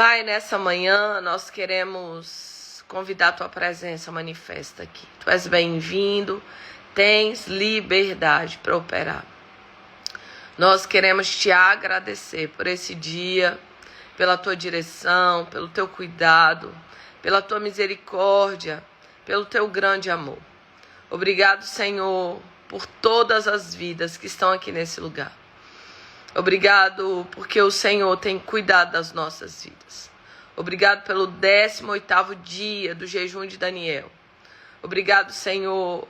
Pai, nessa manhã nós queremos convidar a Tua presença manifesta aqui. Tu és bem-vindo, tens liberdade para operar. Nós queremos Te agradecer por esse dia, pela Tua direção, pelo Teu cuidado, pela Tua misericórdia, pelo Teu grande amor. Obrigado, Senhor, por todas as vidas que estão aqui nesse lugar. Obrigado porque o Senhor tem cuidado das nossas vidas. Obrigado pelo 18º dia do jejum de Daniel. Obrigado, Senhor,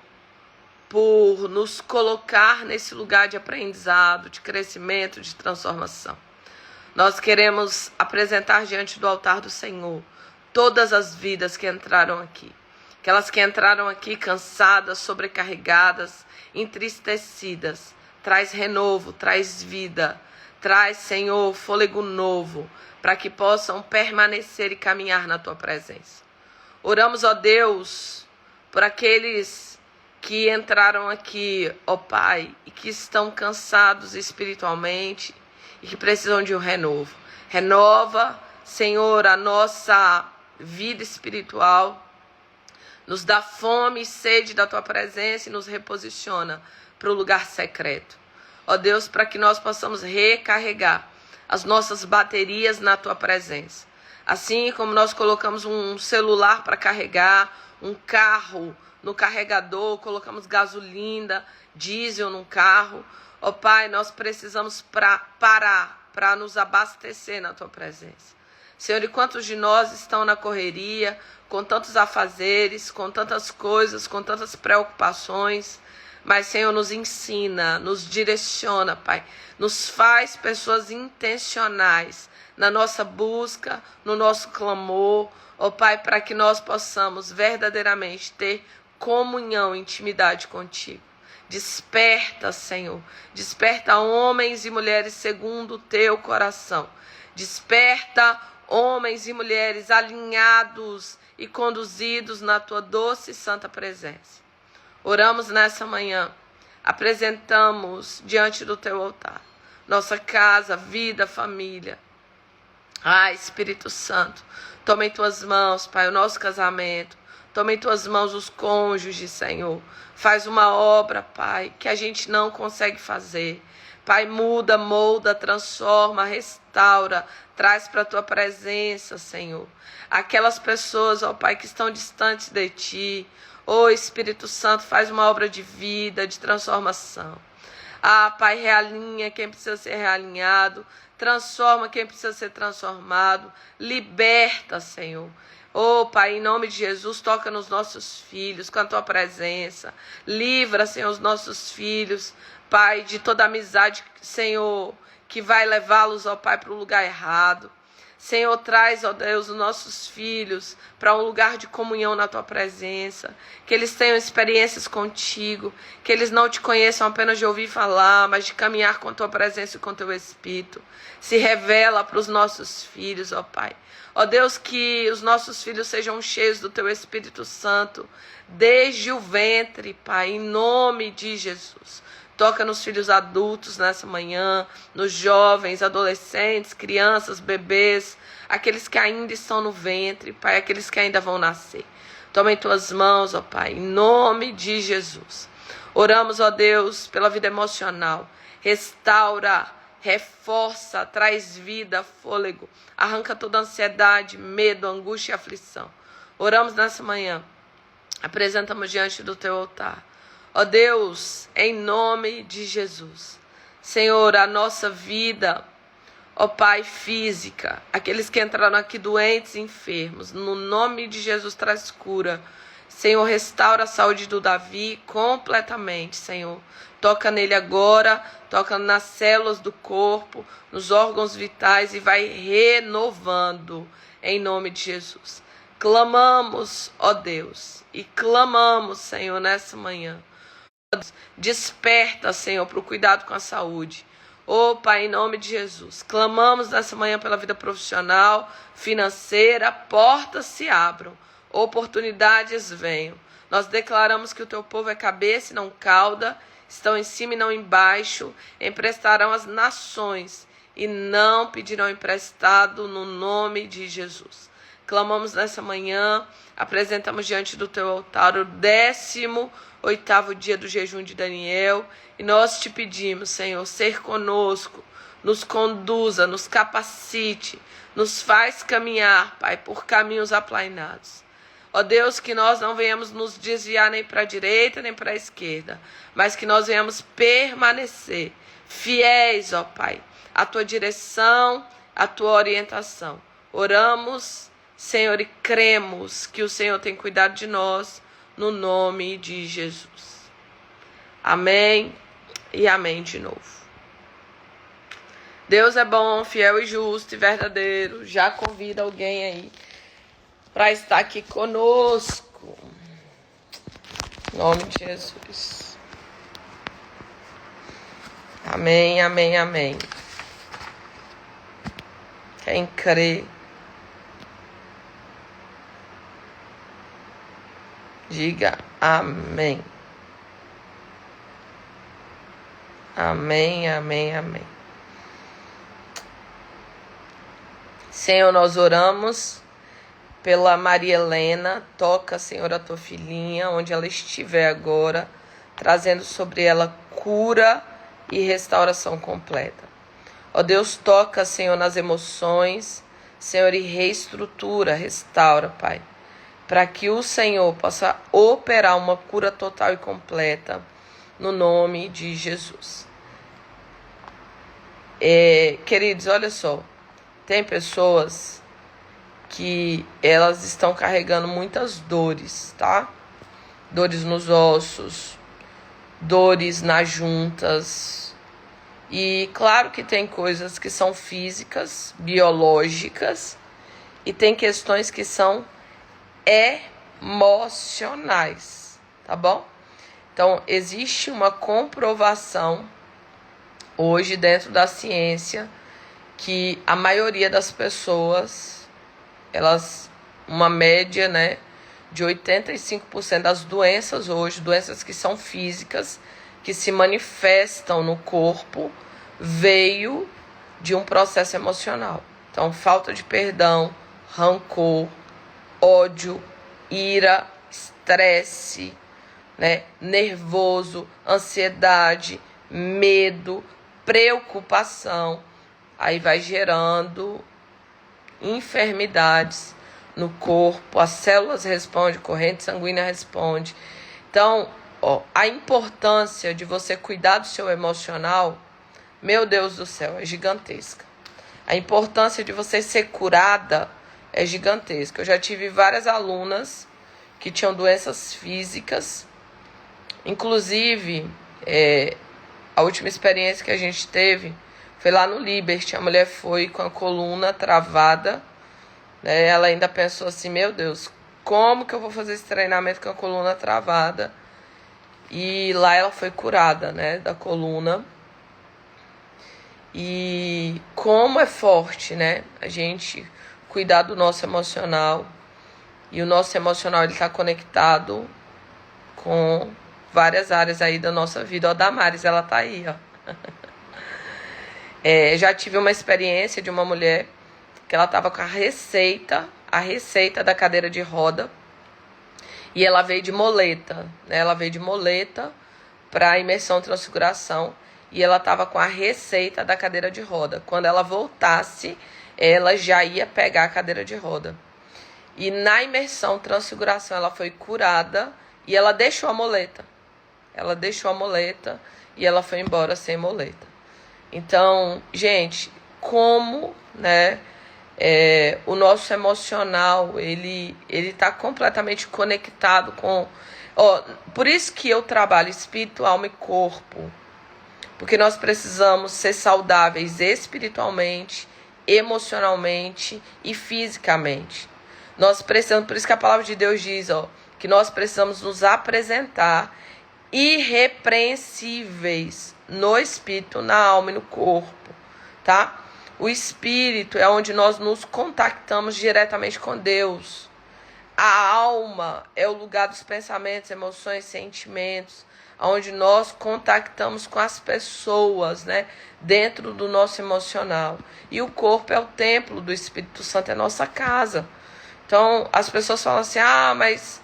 por nos colocar nesse lugar de aprendizado, de crescimento, de transformação. Nós queremos apresentar diante do altar do Senhor todas as vidas que entraram aqui. Aquelas que entraram aqui cansadas, sobrecarregadas, entristecidas. Traz renovo, traz vida, traz, Senhor, fôlego novo, para que possam permanecer e caminhar na Tua presença. Oramos, ó Deus, por aqueles que entraram aqui, ó Pai, e que estão cansados espiritualmente e que precisam de um renovo. Renova, Senhor, a nossa vida espiritual, nos dá fome e sede da Tua presença e nos reposiciona para o lugar secreto. Ó Deus, para que nós possamos recarregar as nossas baterias na Tua presença. Assim como nós colocamos um celular para carregar, um carro no carregador, colocamos gasolina, diesel num carro. Ó Pai, nós precisamos parar para nos abastecer na Tua presença. Senhor, e quantos de nós estão na correria, com tantos afazeres, com tantas coisas, com tantas preocupações, mas, Senhor, nos ensina, nos direciona, Pai. Nos faz pessoas intencionais na nossa busca, no nosso clamor, ó Pai, para que nós possamos verdadeiramente ter comunhão, intimidade contigo. Desperta, Senhor. Desperta homens e mulheres segundo o Teu coração. Desperta homens e mulheres alinhados e conduzidos na Tua doce e santa presença. Oramos nessa manhã, apresentamos diante do Teu altar nossa casa, vida, família. Espírito Santo, toma em Tuas mãos, Pai, o nosso casamento. Toma em Tuas mãos os cônjuges, Senhor. Faz uma obra, Pai, que a gente não consegue fazer. Pai, muda, molda, transforma, restaura, traz para a Tua presença, Senhor. Aquelas pessoas, ó Pai, que estão distantes de Ti. Espírito Santo, faz uma obra de vida, de transformação. Pai, realinha quem precisa ser realinhado. Transforma quem precisa ser transformado. Liberta, Senhor. Pai, em nome de Jesus, toca nos nossos filhos com a Tua presença. Livra, Senhor, os nossos filhos, Pai, de toda amizade, Senhor, que vai levá-los, ó Pai, para o lugar errado. Senhor, traz, ó Deus, os nossos filhos para um lugar de comunhão na Tua presença. Que eles tenham experiências contigo. Que eles não Te conheçam apenas de ouvir falar, mas de caminhar com a Tua presença e com o Teu Espírito. Se revela para os nossos filhos, ó Pai. Ó Deus, que os nossos filhos sejam cheios do Teu Espírito Santo desde o ventre, Pai, em nome de Jesus. Toca nos filhos adultos nessa manhã, nos jovens, adolescentes, crianças, bebês, aqueles que ainda estão no ventre, Pai, aqueles que ainda vão nascer. Toma em Tuas mãos, ó Pai, em nome de Jesus. Oramos, ó Deus, pela vida emocional. Restaura, reforça, traz vida, fôlego. Arranca toda ansiedade, medo, angústia e aflição. Oramos nessa manhã. Apresentamos diante do Teu altar. Ó Deus, em nome de Jesus, Senhor, a nossa vida, ó Pai, física, aqueles que entraram aqui doentes e enfermos, no nome de Jesus traz cura. Senhor, restaura a saúde do Davi completamente, Senhor. Toca nele agora, toca nas células do corpo, nos órgãos vitais e vai renovando, em nome de Jesus. Clamamos, ó Deus, e clamamos, Senhor, nessa manhã. Desperta, Senhor, para o cuidado com a saúde. Pai, em nome de Jesus, clamamos nessa manhã pela vida profissional, financeira, portas se abram, oportunidades venham. Nós declaramos que o Teu povo é cabeça e não cauda, estão em cima e não embaixo, emprestarão às nações e não pedirão emprestado no nome de Jesus. Clamamos nessa manhã, apresentamos diante do teu altar o 18º dia do jejum de Daniel e nós te pedimos, Senhor, ser conosco, nos conduza, nos capacite, nos faz caminhar, Pai, por caminhos aplainados. Ó Deus, que nós não venhamos nos desviar nem para a direita nem para a esquerda, mas que nós venhamos permanecer fiéis, ó Pai, à tua direção, à tua orientação. Oramos, Senhor, e cremos que o Senhor tem cuidado de nós, no nome de Jesus. Amém e amém de novo. Deus é bom, fiel e justo e verdadeiro. Já convida alguém aí para estar aqui conosco. Em nome de Jesus. Amém, amém, amém. Quem crê, diga amém. Amém, amém, amém. Senhor, nós oramos pela Maria Helena. Toca, Senhor, a tua filhinha, onde ela estiver agora, trazendo sobre ela cura e restauração completa. Ó Deus, toca, Senhor, nas emoções, Senhor, e reestrutura, restaura, Pai, para que o Senhor possa operar uma cura total e completa, no nome de Jesus. Queridos, olha só, tem pessoas que elas estão carregando muitas dores, tá? Dores nos ossos, dores nas juntas. E claro que tem coisas que são físicas, biológicas, e tem questões que são emocionais, tá bom? Então, existe uma comprovação hoje dentro da ciência que a maioria das pessoas, uma média, né, de 85% das doenças hoje, doenças que são físicas, que se manifestam no corpo, veio de um processo emocional. Então, falta de perdão, rancor, ódio, ira, estresse, né, nervoso, ansiedade, medo, preocupação. Aí vai gerando enfermidades no corpo, as células respondem, a corrente sanguínea responde. Então, a importância de você cuidar do seu emocional, meu Deus do céu, é gigantesca. A importância de você ser curada é gigantesca. Eu já tive várias alunas que tinham doenças físicas. Inclusive, a última experiência que a gente teve foi lá no Liberty. A mulher foi com a coluna travada, né? Ela ainda pensou assim, meu Deus, como que eu vou fazer esse treinamento com a coluna travada? E lá ela foi curada, né, da coluna. E como é forte, né, a gente cuidar do nosso emocional. E o nosso emocional, ele está conectado com várias áreas aí da nossa vida. Ó, a Damares, ela tá aí, ó. Já tive uma experiência de uma mulher que ela estava com a receita da cadeira de roda, e ela veio de moleta, né? Ela veio de moleta para imersão transfiguração, e ela estava com a receita da cadeira de roda. Quando ela voltasse, ela já ia pegar a cadeira de roda. E na imersão transfiguração ela foi curada e ela deixou a moleta. Ela deixou a moleta e ela foi embora sem moleta. Então, gente, como, né, o nosso emocional, ele tá completamente conectado com... por isso que eu trabalho espírito, alma e corpo. Porque nós precisamos ser saudáveis espiritualmente, emocionalmente e fisicamente. Nós precisamos, por isso que a palavra de Deus diz, que nós precisamos nos apresentar irrepreensíveis no espírito, na alma e no corpo, tá? O espírito é onde nós nos contactamos diretamente com Deus. A alma é o lugar dos pensamentos, emoções, sentimentos, onde nós contactamos com as pessoas, né? Dentro do nosso emocional. E o corpo é o templo do Espírito Santo, é nossa casa. Então, as pessoas falam assim, mas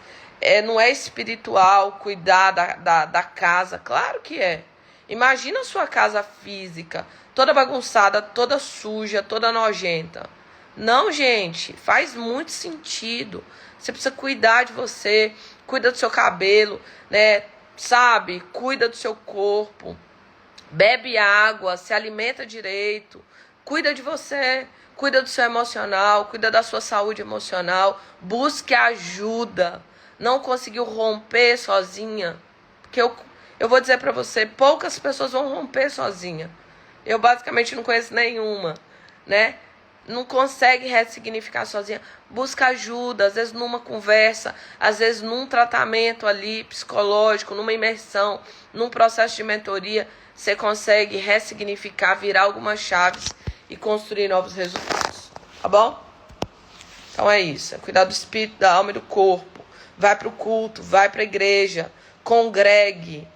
não é espiritual cuidar da casa. Claro que é. Imagina a sua casa física, toda bagunçada, toda suja, toda nojenta. Não, gente, faz muito sentido. Você precisa cuidar de você, cuida do seu cabelo, né? Sabe? Cuida do seu corpo. Bebe água, se alimenta direito, cuida de você, cuida do seu emocional, cuida da sua saúde emocional, busque ajuda. Não conseguiu romper sozinha? Porque eu vou dizer para você, poucas pessoas vão romper sozinha. Eu basicamente não conheço nenhuma, né? Não consegue ressignificar sozinha. Busca ajuda, às vezes numa conversa, às vezes num tratamento ali psicológico, numa imersão, num processo de mentoria. Você consegue ressignificar, virar algumas chaves e construir novos resultados. Tá bom? Então é isso. É cuidar do espírito, da alma e do corpo. Vai para o culto, vai para a igreja. Congregue.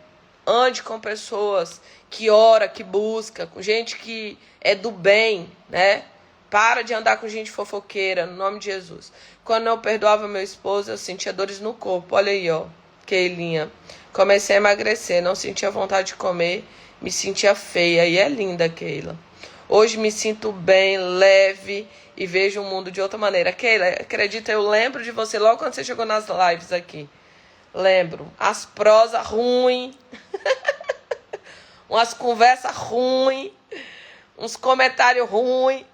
Ande com pessoas que ora, que busca. Com gente que é do bem, né? Para de andar com gente fofoqueira, no nome de Jesus. Quando eu perdoava meu esposo, eu sentia dores no corpo. Olha aí, ó. Keilinha. Comecei a emagrecer, não sentia vontade de comer. Me sentia feia e é linda, Keila. Hoje me sinto bem, leve e vejo o mundo de outra maneira. Keila, acredita, eu lembro de você logo quando você chegou nas lives aqui. Lembro. As prosas ruins. Umas conversas ruins. Uns comentários ruins.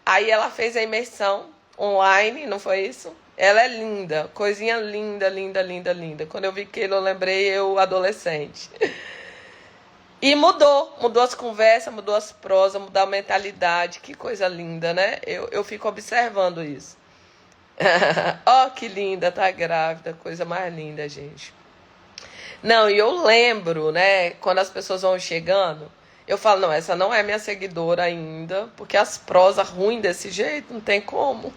Aí ela fez a imersão online, não foi isso? Ela é linda. Coisinha linda, linda, linda, linda. Quando eu vi Keila, eu lembrei eu adolescente. E mudou as conversas, mudou as prosas, mudou a mentalidade. Que coisa linda, né? Eu fico observando isso. Ó, que linda, tá grávida, coisa mais linda, gente. Não, e eu lembro, né, quando as pessoas vão chegando, eu falo, não, essa não é minha seguidora ainda, porque as prosas ruins desse jeito, não tem como.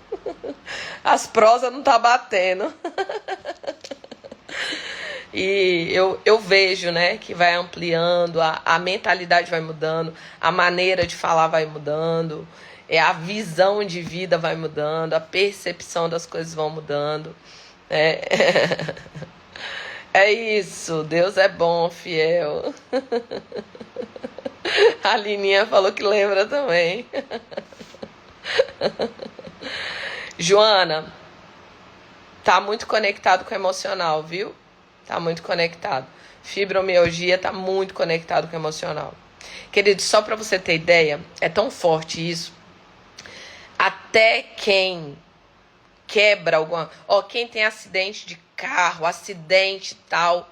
As prosas não tá batendo. E eu vejo, né, que vai ampliando, a mentalidade vai mudando, a maneira de falar vai mudando, a visão de vida vai mudando, a percepção das coisas vão mudando. É isso, Deus é bom, fiel. A Lininha falou que lembra também. Joana, tá muito conectado com o emocional, viu? Tá muito conectado. Fibromialgia tá muito conectado com o emocional. Querido, só para você ter ideia, é tão forte isso. Até quem quebra alguma... quem tem acidente de carro, acidente e tal,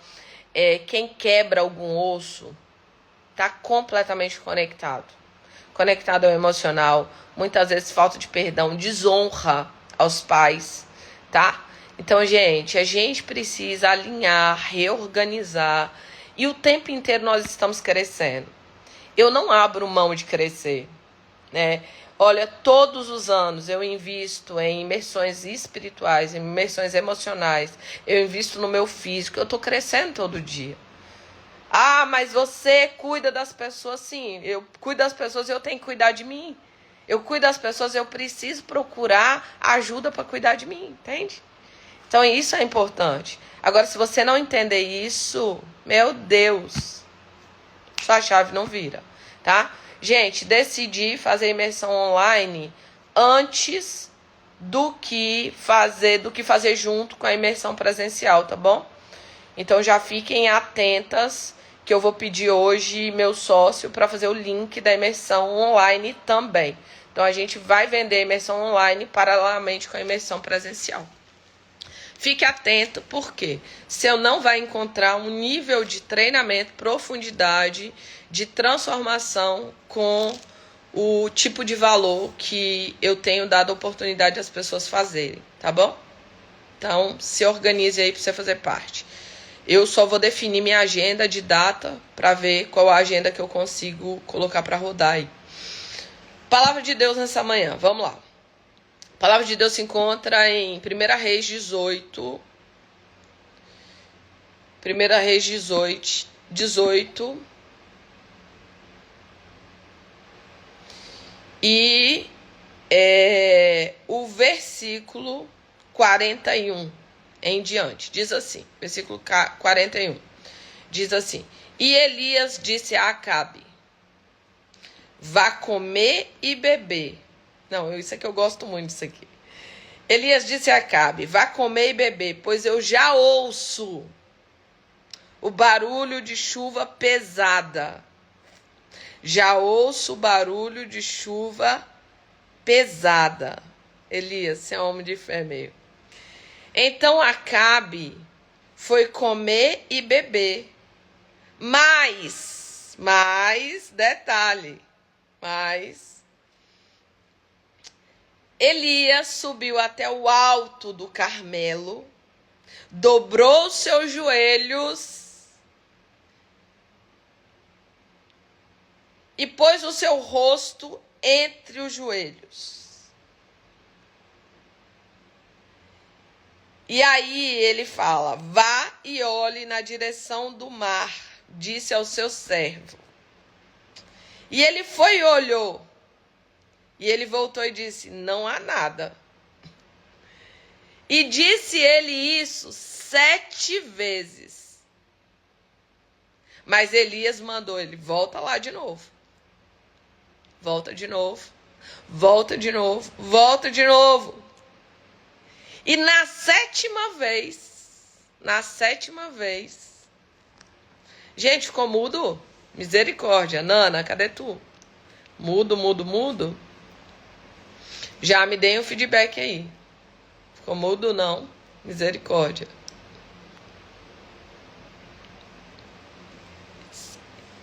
quem quebra algum osso, tá completamente conectado. Conectado ao emocional. Muitas vezes falta de perdão, desonra aos pais, tá? Então, gente, a gente precisa alinhar, reorganizar. E o tempo inteiro nós estamos crescendo. Eu não abro mão de crescer, né? Olha, todos os anos eu invisto em imersões espirituais, em imersões emocionais. Eu invisto no meu físico. Eu tô crescendo todo dia. Mas você cuida das pessoas. Sim, eu cuido das pessoas e eu tenho que cuidar de mim. Eu cuido das pessoas, eu preciso procurar ajuda para cuidar de mim, entende? Então isso é importante. Agora, se você não entender isso, meu Deus, sua chave não vira, tá? Gente, decidi fazer imersão online antes do que fazer junto com a imersão presencial, tá bom? Então já fiquem atentas que eu vou pedir hoje meu sócio para fazer o link da imersão online também. Então a gente vai vender a imersão online paralelamente com a imersão presencial. Fique atento, porque você não vai encontrar um nível de treinamento, profundidade, de transformação com o tipo de valor que eu tenho dado a oportunidade às pessoas fazerem, tá bom? Então, se organize aí para você fazer parte. Eu só vou definir minha agenda de data para ver qual a agenda que eu consigo colocar para rodar aí. Palavra de Deus nessa manhã, vamos lá. A palavra de Deus se encontra em 1 Reis 18, 1 Reis 18. E o versículo 41 em diante. Diz assim, versículo 41. Diz assim: E Elias disse a Acabe: vá comer e beber. Não, isso aqui eu gosto muito disso aqui. Elias disse a Acabe: vá comer e beber, pois eu já ouço o barulho de chuva pesada. Já ouço o barulho de chuva pesada. Elias, você é um homem de fé meio. Então Acabe foi comer e beber. Mas, detalhe, Elias subiu até o alto do Carmelo, dobrou seus joelhos e pôs o seu rosto entre os joelhos. E aí ele fala: vá e olhe na direção do mar, disse ao seu servo. E ele foi e olhou. E ele voltou e disse: não há nada. E disse ele isso 7 vezes. Mas Elias mandou ele: volta lá de novo. Volta de novo. Volta de novo. Volta de novo. E na sétima vez, gente, ficou mudo? Misericórdia. Nana, cadê tu? Mudo. Já me deem um feedback aí. Ficou mudo, não? Misericórdia.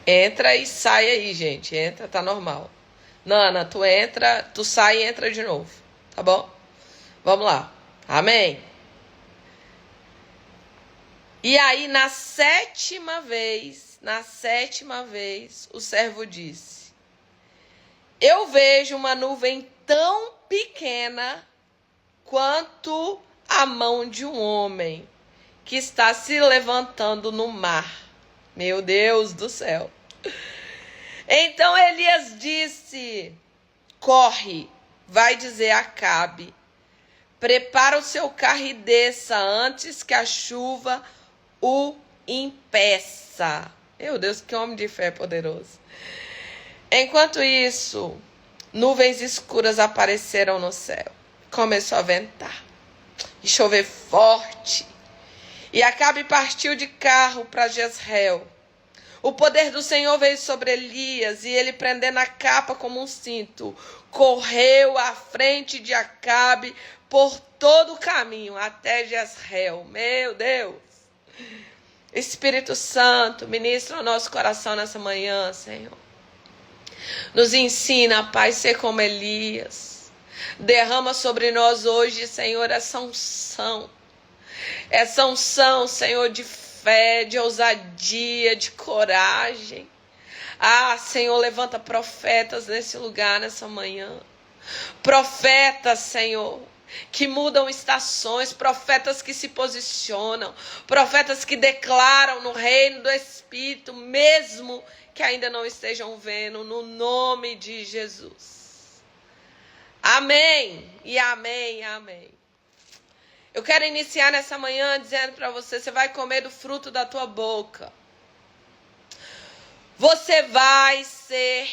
Entra e sai aí, gente. Entra, tá normal. Nana, tu entra, tu sai e entra de novo. Tá bom? Vamos lá. Amém? E aí, na sétima vez, o servo disse: eu vejo uma nuvem tão pequena quanto a mão de um homem que está se levantando no mar. Meu Deus do céu. Então Elias disse: corre, vai dizer a Acabe, prepara o seu carro e desça antes que a chuva o impeça. Meu Deus, que homem de fé poderoso. Enquanto isso, nuvens escuras apareceram no céu. Começou a ventar e chover forte. E Acabe partiu de carro para Jezreel. O poder do Senhor veio sobre Elias, e ele, prendendo a capa como um cinto, correu à frente de Acabe por todo o caminho até Jezreel. Meu Deus! Espírito Santo, ministra o nosso coração nessa manhã, Senhor. Nos ensina, Pai, ser como Elias. Derrama sobre nós hoje, Senhor, essa unção. Essa unção, Senhor, de fé, de ousadia, de coragem. Ah, Senhor, levanta profetas nesse lugar, nessa manhã. Profetas, Senhor, que mudam estações, profetas que se posicionam, profetas que declaram no reino do Espírito, mesmo que ainda não estejam vendo, no nome de Jesus. Amém e amém, amém. Eu quero iniciar nessa manhã dizendo para você: você vai comer do fruto da tua boca. Você vai ser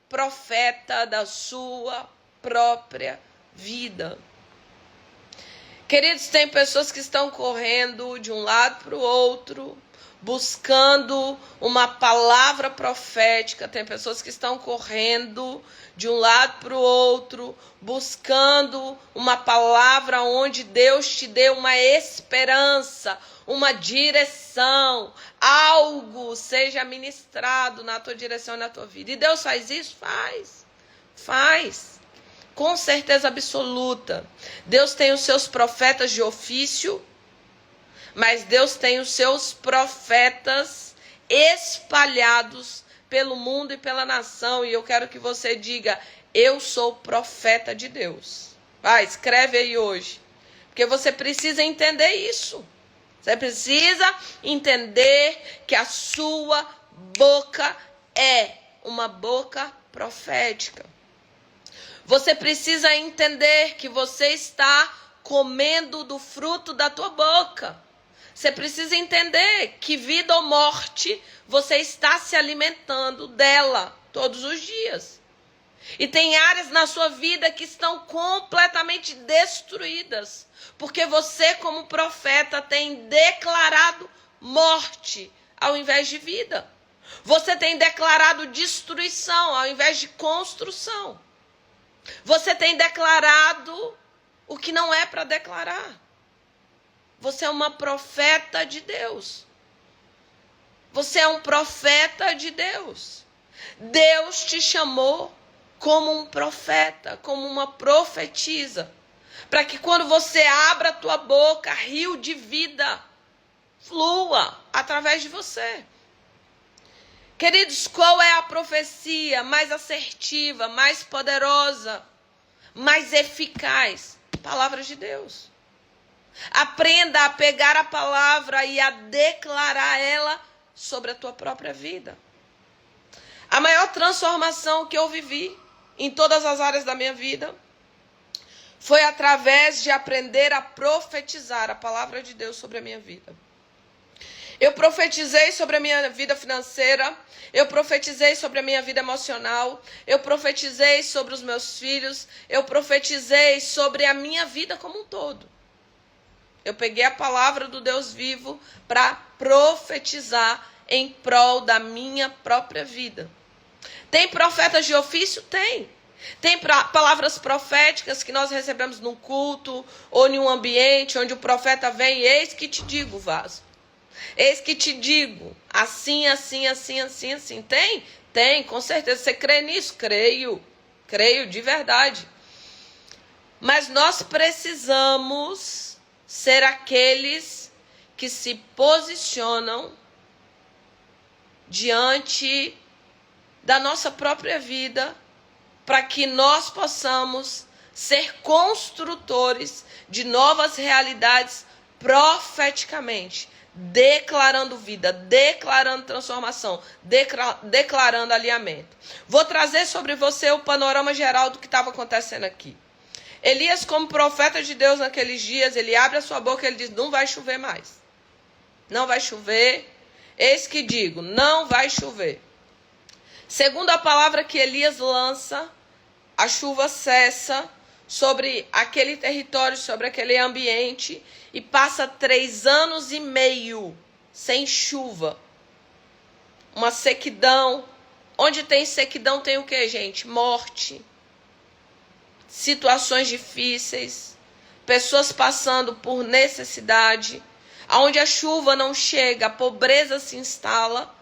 profeta da sua própria vida. Queridos, tem pessoas que estão correndo de um lado para o outro, buscando uma palavra profética. Tem pessoas que estão correndo de um lado para o outro, buscando uma palavra onde Deus te dê uma esperança, uma direção, algo seja ministrado na tua direção e na tua vida. E Deus faz isso? Faz. Com certeza absoluta. Deus tem os seus profetas de ofício, mas Deus tem os seus profetas espalhados pelo mundo e pela nação. E eu quero que você diga: eu sou profeta de Deus. Vai, escreve aí hoje. Porque você precisa entender isso. Você precisa entender que a sua boca é uma boca profética. Você precisa entender que você está comendo do fruto da tua boca. Você precisa entender que vida ou morte, você está se alimentando dela todos os dias. E tem áreas na sua vida que estão completamente destruídas, porque você, como profeta, tem declarado morte ao invés de vida. Você tem declarado destruição ao invés de construção. Você tem declarado o que não é para declarar. Você é uma profeta de Deus. Você é um profeta de Deus. Deus te chamou como um profeta, como uma profetisa, para que quando você abra a tua boca, rio de vida flua através de você. Queridos, qual é a profecia mais assertiva, mais poderosa, mais eficaz? Palavras de Deus. Aprenda a pegar a palavra e a declarar ela sobre a tua própria vida. A maior transformação que eu vivi em todas as áreas da minha vida foi através de aprender a profetizar a palavra de Deus sobre a minha vida. Eu profetizei sobre a minha vida financeira, eu profetizei sobre a minha vida emocional, eu profetizei sobre os meus filhos, eu profetizei sobre a minha vida como um todo. Eu peguei a palavra do Deus vivo para profetizar em prol da minha própria vida. Tem profetas de ofício? Tem. Tem palavras proféticas que nós recebemos num culto ou em um ambiente onde o profeta vem, eis que te digo, vaso. Eis que te digo, assim, assim, assim, assim, assim. Tem? Tem, com certeza. Você crê nisso? Creio. Creio de verdade. Mas nós precisamos ser aqueles que se posicionam diante da nossa própria vida, para que nós possamos ser construtores de novas realidades profeticamente, declarando vida, declarando transformação, declarando alinhamento. Vou trazer sobre você o panorama geral do que estava acontecendo aqui. Elias, como profeta de Deus naqueles dias, ele abre a sua boca e ele diz, não vai chover mais. Não vai chover. Eis que digo, não vai chover. Segundo a palavra que Elias lança, a chuva cessa sobre aquele território, sobre aquele ambiente, e passa 3 anos e meio sem chuva. Uma sequidão. Onde tem sequidão tem o que, gente? Morte. Situações difíceis. Pessoas passando por necessidade. Onde a chuva não chega, a pobreza se instala.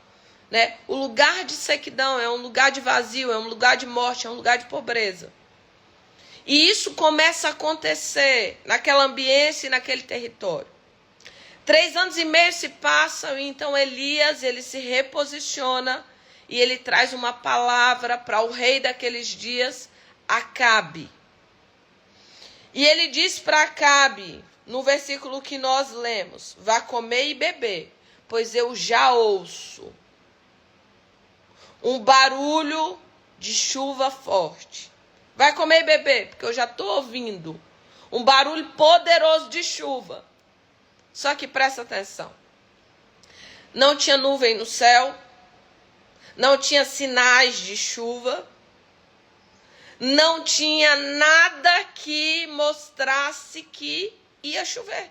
Né? O lugar de sequidão é um lugar de vazio, é um lugar de morte, é um lugar de pobreza. E isso começa a acontecer naquela ambiência e naquele território. 3 anos e meio se passam, e então Elias, ele se reposiciona e ele traz uma palavra para o rei daqueles dias, Acabe. E ele diz para Acabe, no versículo que nós lemos, vá comer e beber, pois eu já ouço um barulho de chuva forte. Vai comer e beber, porque eu já estou ouvindo um barulho poderoso de chuva. Só que presta atenção. Não tinha nuvem no céu, não tinha sinais de chuva, não tinha nada que mostrasse que ia chover.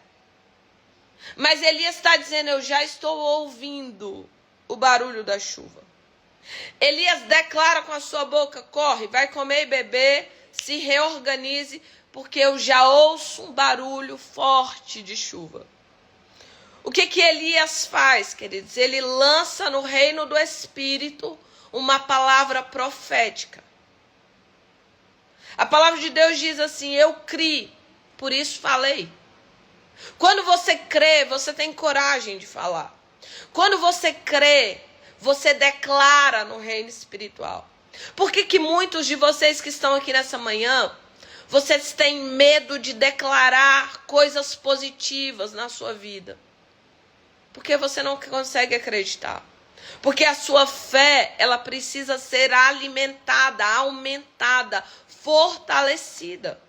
Mas Elias está dizendo, eu já estou ouvindo o barulho da chuva. Elias declara com a sua boca, corre, vai comer e beber, se reorganize, porque eu já ouço um barulho forte de chuva. O que Elias faz, queridos? Ele lança no reino do Espírito uma palavra profética. A palavra de Deus diz assim, eu criei, por isso falei. Quando você crê, você tem coragem de falar. Quando você crê, você declara no reino espiritual. Por que muitos de vocês que estão aqui nessa manhã, vocês têm medo de declarar coisas positivas na sua vida? Porque você não consegue acreditar. Porque a sua fé, ela precisa ser alimentada, aumentada, fortalecida.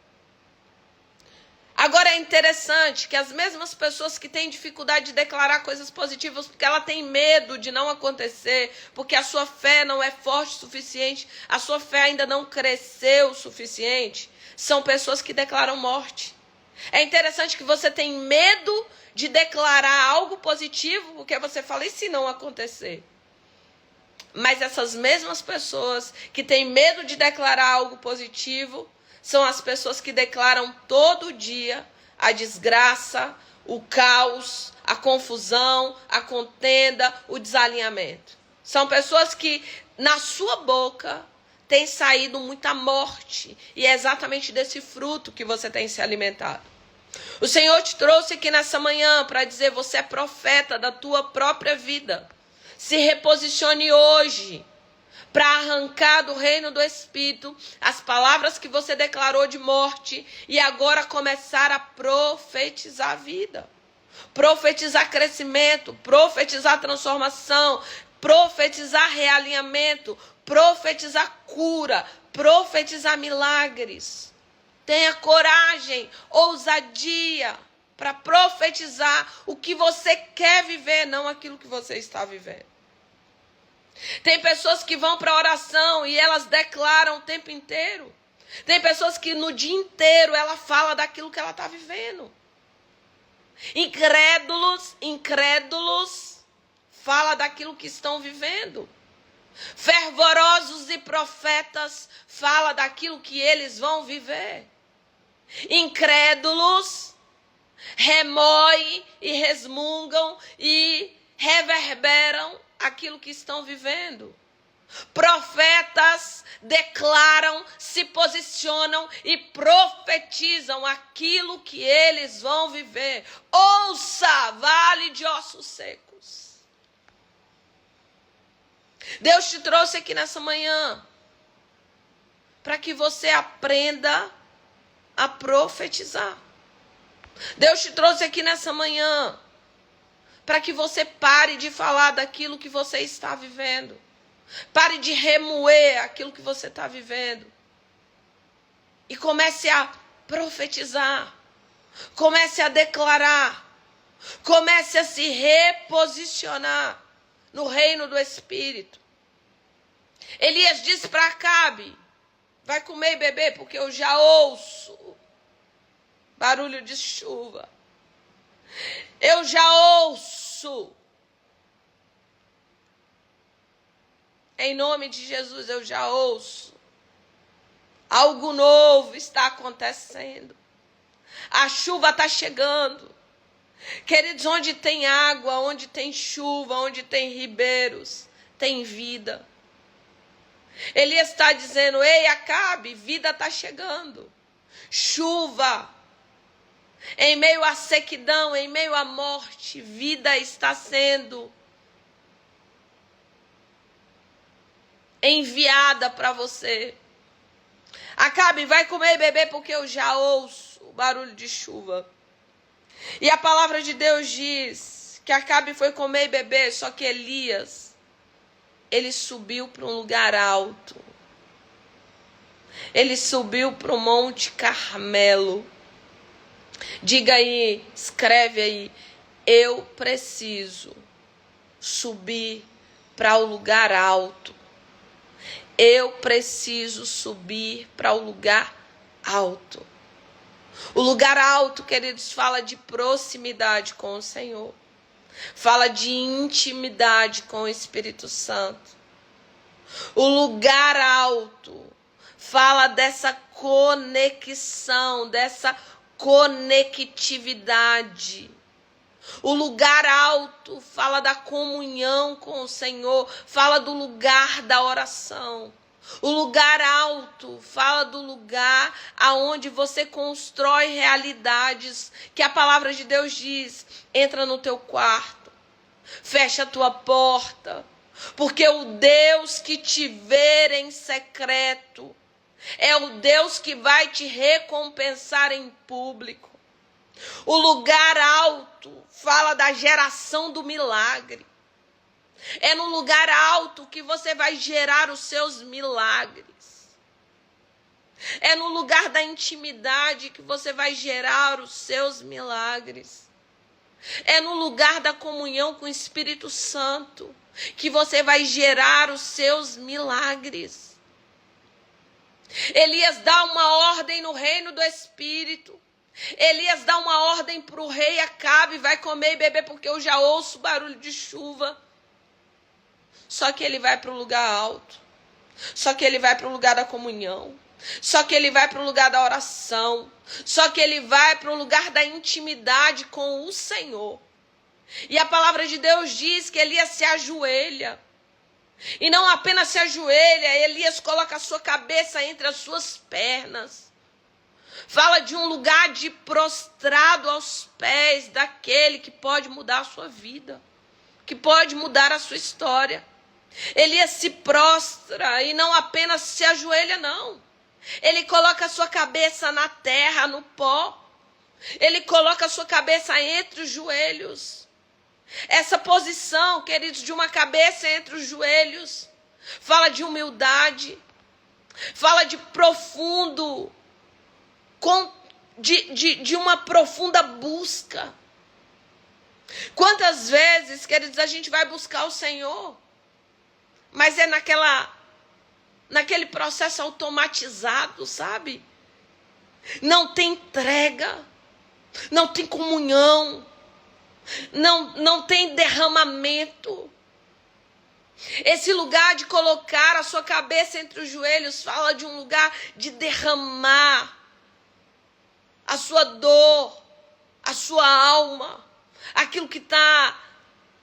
Agora é interessante que as mesmas pessoas que têm dificuldade de declarar coisas positivas porque ela tem medo de não acontecer, porque a sua fé não é forte o suficiente, a sua fé ainda não cresceu o suficiente, são pessoas que declaram morte. É interessante que você tem medo de declarar algo positivo, porque você fala, e se não acontecer? Mas essas mesmas pessoas que têm medo de declarar algo positivo, são as pessoas que declaram todo dia a desgraça, o caos, a confusão, a contenda, o desalinhamento. São pessoas que na sua boca tem saído muita morte. E é exatamente desse fruto que você tem se alimentado. O Senhor te trouxe aqui nessa manhã para dizer, você é profeta da tua própria vida. Se reposicione hoje para arrancar do reino do Espírito as palavras que você declarou de morte e agora começar a profetizar a vida. Profetizar crescimento, profetizar transformação, profetizar realinhamento, profetizar cura, profetizar milagres. Tenha coragem, ousadia para profetizar o que você quer viver, não aquilo que você está vivendo. Tem pessoas que vão para a oração e elas declaram o tempo inteiro. Tem pessoas que no dia inteiro ela fala daquilo que ela está vivendo. Incrédulos fala daquilo que estão vivendo. Fervorosos e profetas fala daquilo que eles vão viver. Incrédulos remoem e resmungam e reverberam aquilo que estão vivendo. Profetas declaram, se posicionam e profetizam aquilo que eles vão viver. Ouça, vale de ossos secos. Deus te trouxe aqui nessa manhã para que você aprenda a profetizar. Deus te trouxe aqui nessa manhã para que você pare de falar daquilo que você está vivendo. Pare de remoer aquilo que você está vivendo. E comece a profetizar. Comece a declarar. Comece a se reposicionar no reino do Espírito. Elias disse para Acabe, vai comer e beber, porque eu já ouço barulho de chuva. Eu já ouço. Em nome de Jesus, eu já ouço. Algo novo está acontecendo. A chuva está chegando. Queridos, onde tem água, onde tem chuva, onde tem ribeiros, tem vida. Elias está dizendo, ei, Acabe, vida está chegando. Chuva. Em meio à sequidão, em meio à morte, vida está sendo enviada para você. Acabe, vai comer e beber, porque eu já ouço o barulho de chuva. E a palavra de Deus diz que Acabe foi comer e beber, só que Elias, ele subiu para um lugar alto. Ele subiu para o Monte Carmelo. Diga aí, escreve aí, eu preciso subir para o lugar alto. Eu preciso subir para o lugar alto. O lugar alto, queridos, fala de proximidade com o Senhor. Fala de intimidade com o Espírito Santo. O lugar alto fala dessa conexão, dessa conectividade. O lugar alto fala da comunhão com o Senhor, fala do lugar da oração. O lugar alto fala do lugar aonde você constrói realidades, que a palavra de Deus diz, entra no teu quarto, fecha a tua porta, porque o Deus que te ver em secreto é o Deus que vai te recompensar em público. O lugar alto fala da geração do milagre. É no lugar alto que você vai gerar os seus milagres. É no lugar da intimidade que você vai gerar os seus milagres. É no lugar da comunhão com o Espírito Santo que você vai gerar os seus milagres. Elias dá uma ordem no reino do Espírito. Elias dá uma ordem para o rei Acabe: vai comer e beber porque eu já ouço barulho de chuva. Só que ele vai para o lugar alto. Só que ele vai para o lugar da comunhão. Só que ele vai para o lugar da oração. Só que ele vai para o lugar da intimidade com o Senhor. E a palavra de Deus diz que Elias se ajoelha. E não apenas se ajoelha, Elias coloca a sua cabeça entre as suas pernas. Fala de um lugar de prostrado aos pés daquele que pode mudar a sua vida, que pode mudar a sua história. Elias se prostra e não apenas se ajoelha, não. Ele coloca a sua cabeça na terra, no pó. Ele coloca a sua cabeça entre os joelhos. Essa posição, queridos, de uma cabeça entre os joelhos, fala de humildade, fala de profundo, de uma profunda busca. Quantas vezes, queridos, a gente vai buscar o Senhor, mas é naquele processo automatizado, sabe? Não tem entrega, não tem comunhão, não tem derramamento. Esse lugar de colocar a sua cabeça entre os joelhos fala de um lugar de derramar a sua dor, a sua alma, aquilo que está,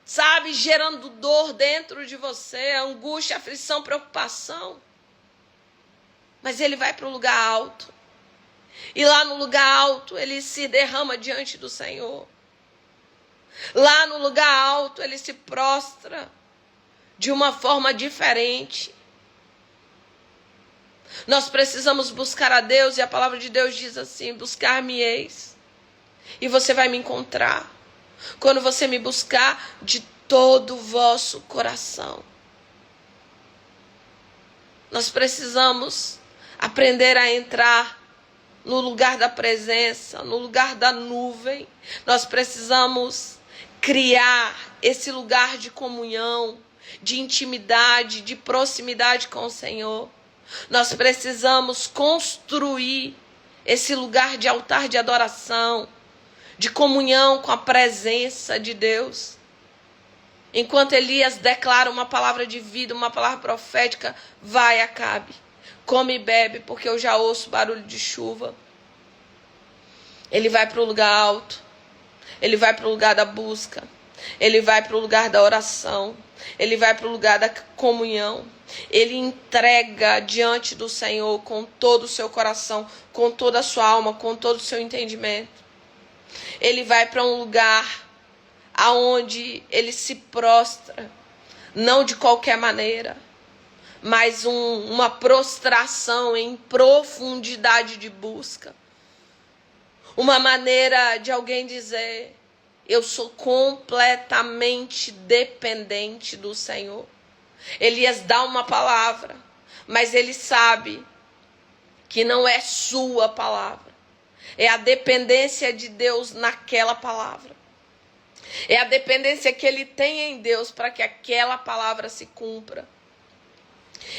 sabe, gerando dor dentro de você, angústia, aflição, preocupação. Mas ele vai para o lugar alto. E lá no lugar alto ele se derrama diante do Senhor. Lá no lugar alto ele se prostra de uma forma diferente. Nós precisamos buscar a Deus, e a palavra de Deus diz assim: buscar-me-eis, e você vai me encontrar, quando você me buscar de todo o vosso coração. Nós precisamos aprender a entrar no lugar da presença, no lugar da nuvem. Nós precisamos criar esse lugar de comunhão, de intimidade, de proximidade com o Senhor. Nós precisamos construir esse lugar de altar de adoração, de comunhão com a presença de Deus. Enquanto Elias declara uma palavra de vida, uma palavra profética: vai, Acabe, come e bebe, porque eu já ouço barulho de chuva. Ele vai para o lugar alto, ele vai para o lugar da busca, ele vai para o lugar da oração, ele vai para o lugar da comunhão. Ele entrega diante do Senhor com todo o seu coração, com toda a sua alma, com todo o seu entendimento. Ele vai para um lugar aonde ele se prostra, não de qualquer maneira, mas uma prostração em profundidade de busca. Uma maneira de alguém dizer: eu sou completamente dependente do Senhor. Elias dá uma palavra, mas ele sabe que não é sua palavra. É a dependência de Deus naquela palavra. É a dependência que ele tem em Deus para que aquela palavra se cumpra.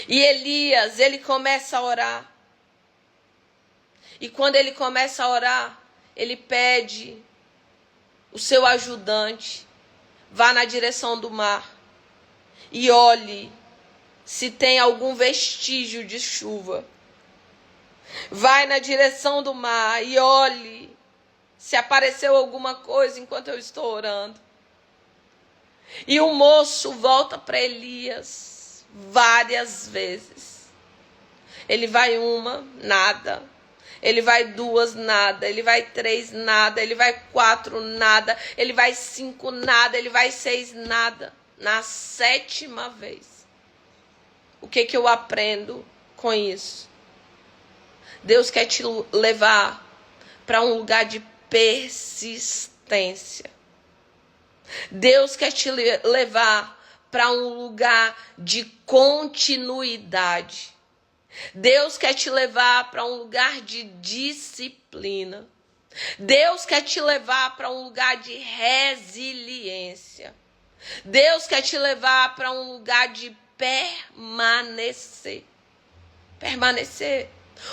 E Elias, ele começa a orar. E quando ele começa a orar, ele pede o seu ajudante: vá na direção do mar e olhe se tem algum vestígio de chuva. Vai na direção do mar e olhe se apareceu alguma coisa enquanto eu estou orando. E o moço volta para Elias várias vezes. Ele vai uma, nada. Ele vai duas, nada. Ele vai três, nada. Ele vai quatro, nada. Ele vai cinco, nada. Ele vai seis, nada. Na 7ª vez. O que eu aprendo com isso? Deus quer te levar para um lugar de persistência. Deus quer te levar para um lugar de continuidade. Deus quer te levar para um lugar de disciplina. Deus quer te levar para um lugar de resiliência. Deus quer te levar para um lugar de permanecer. Permanecer.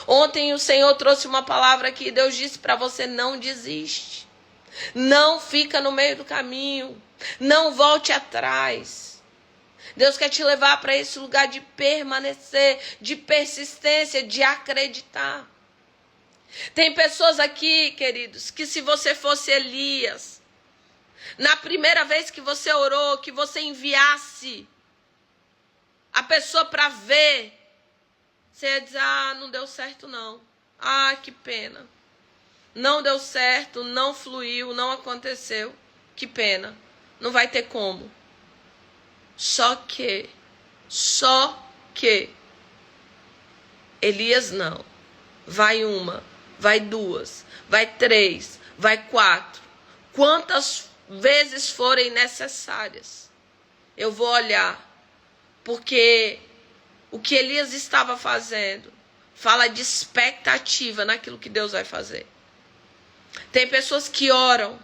Ontem o Senhor trouxe uma palavra aqui. Deus disse para você: não desiste. Não fica no meio do caminho. Não volte atrás. Deus quer te levar para esse lugar de permanecer, de persistência, de acreditar. Tem pessoas aqui, queridos, que se você fosse Elias, na primeira vez que você orou, que você enviasse a pessoa para ver, você ia dizer: ah, não deu certo não. Ah, que pena. Não deu certo, não fluiu, não aconteceu. Que pena. Não vai ter como. Só que Elias não. Vai uma, vai duas, vai três, vai quatro. Quantas vezes forem necessárias, eu vou olhar. Porque o que Elias estava fazendo fala de expectativa naquilo que Deus vai fazer. Tem pessoas que oram,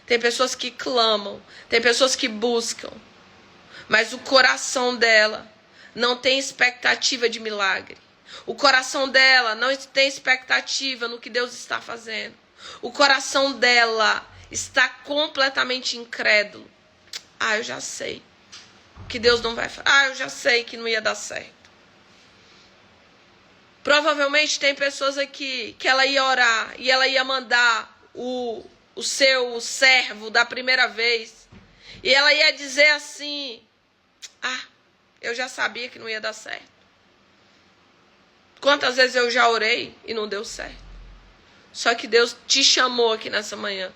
tem pessoas que clamam, tem pessoas que buscam, mas o coração dela não tem expectativa de milagre. O coração dela não tem expectativa no que Deus está fazendo. O coração dela está completamente incrédulo. Ah, eu já sei que Deus não vai fazer. Ah, eu já sei que não ia dar certo. Provavelmente tem pessoas aqui que ela ia orar e ela ia mandar o seu servo da primeira vez. E ela ia dizer assim: ah, eu já sabia que não ia dar certo. Quantas vezes eu já orei e não deu certo. Só que Deus te chamou aqui nessa manhã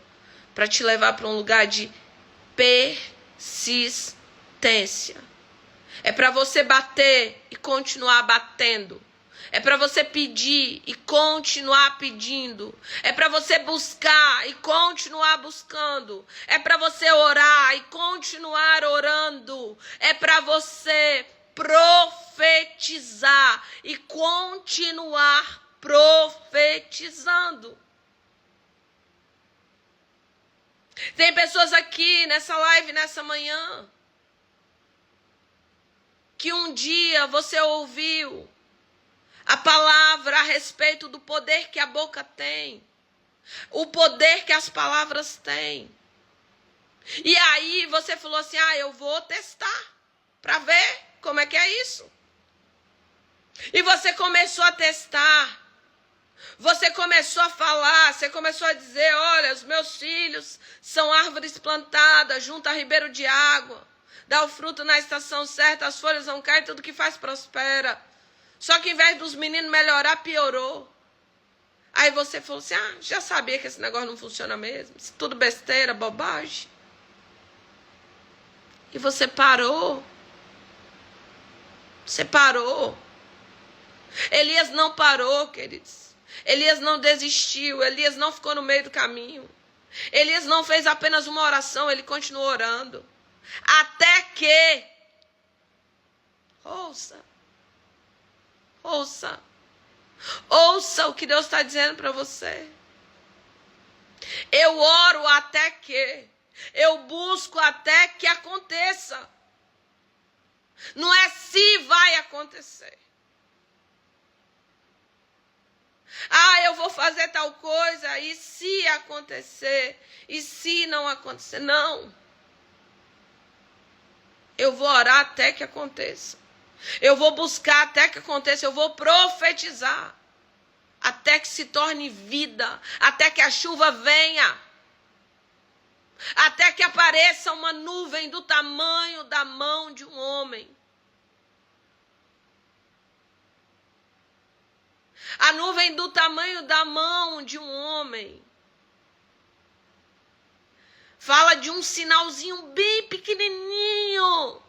para te levar para um lugar de persistência. É para você bater e continuar batendo. É para você pedir e continuar pedindo. É para você buscar e continuar buscando. É para você orar e continuar orando. É para você profetizar e continuar profetizando. Tem pessoas aqui nessa live, nessa manhã, que um dia você ouviu a palavra a respeito do poder que a boca tem, o poder que as palavras têm. E aí você falou assim: ah, eu vou testar para ver como é que é isso. E você começou a testar. Você começou a falar, você começou a dizer: olha, os meus filhos são árvores plantadas junto a ribeiro de água. Dá o fruto na estação certa, as folhas não caem, tudo que faz prospera. Só que em vez dos meninos melhorar, piorou. Aí você falou assim: ah, já sabia que esse negócio não funciona mesmo. Isso tudo besteira, bobagem. E você parou. Você parou. Elias não parou, queridos. Elias não desistiu. Elias não ficou no meio do caminho. Elias não fez apenas uma oração, ele continuou orando. Até que... Ouça o que Deus está dizendo para você. Eu oro até que. Eu busco até que aconteça. Não é se vai acontecer. Ah, eu vou fazer tal coisa e se acontecer, e se não acontecer. Não. Eu vou orar até que aconteça. Eu vou buscar até que aconteça. Eu vou profetizar até que se torne vida. Até que a chuva venha. Até que apareça uma nuvem do tamanho da mão de um homem. A nuvem do tamanho da mão de um homem. Fala de um sinalzinho bem pequenininho.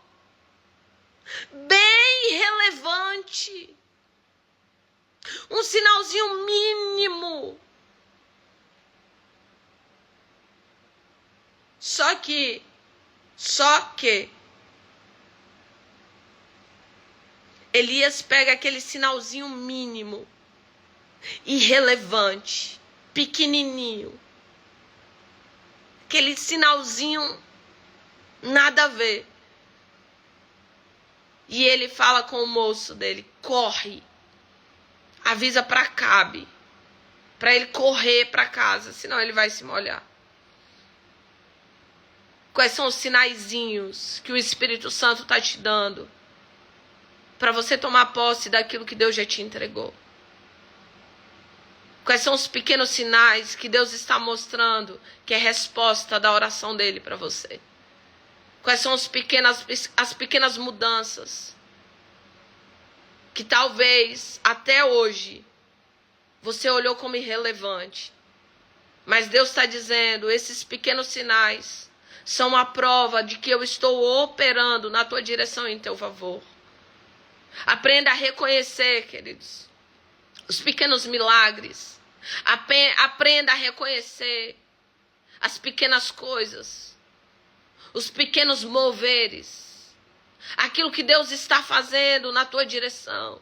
Bem relevante. Um sinalzinho mínimo. Só que Elias pega aquele sinalzinho mínimo, irrelevante, pequenininho. Aquele sinalzinho nada a ver. E ele fala com o moço dele, corre. Avisa para Acabe, para ele correr para casa, senão ele vai se molhar. Quais são os sinaizinhos que o Espírito Santo está te dando para você tomar posse daquilo que Deus já te entregou? Quais são os pequenos sinais que Deus está mostrando que é resposta da oração dele para você? Quais são as pequenas mudanças que talvez até hoje você olhou como irrelevante? Mas Deus está dizendo, esses pequenos sinais são a prova de que eu estou operando na tua direção e em teu favor. Aprenda a reconhecer, queridos, os pequenos milagres. Aprenda a reconhecer as pequenas coisas, os pequenos moveres, aquilo que Deus está fazendo na tua direção.